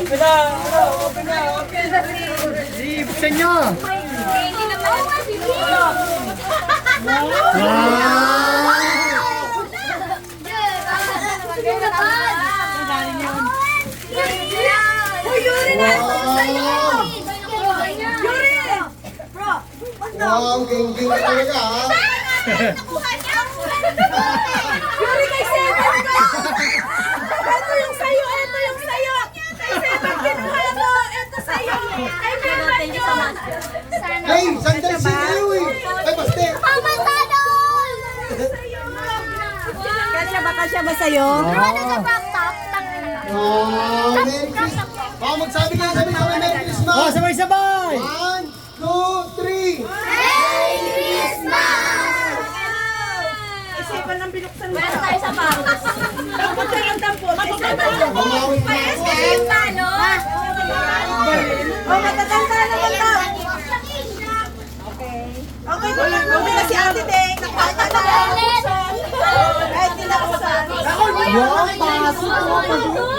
Open na! Open na! Open na! Buksan nyo! Hindi naman. Wow, ging-ging na talaga ha. Yuri, kay Seven ka! Ito yung sa'yo, ito yung sa'yo! Kay Seven kinuha mo, ito sa'yo! Kay Seven yun! Hey, sandal siya kayo eh. Ay, baste. Kasya ba sa'yo? Oh, Merry Christmas. Oh, magsabi kayo sabay-sabay Merry Christmas. Oh, sabay-sabay! 1, 2, 3. Isipan ng binuksan mo. Meron tayo sa bangus. Dapat tayo ng tampo. Mamawin na ako. No? Oh, matatanda naman to. Okay, bumili na si Ate Deng. Nakakata na ako. Kahit hindi na ako sa... Wow, pasok!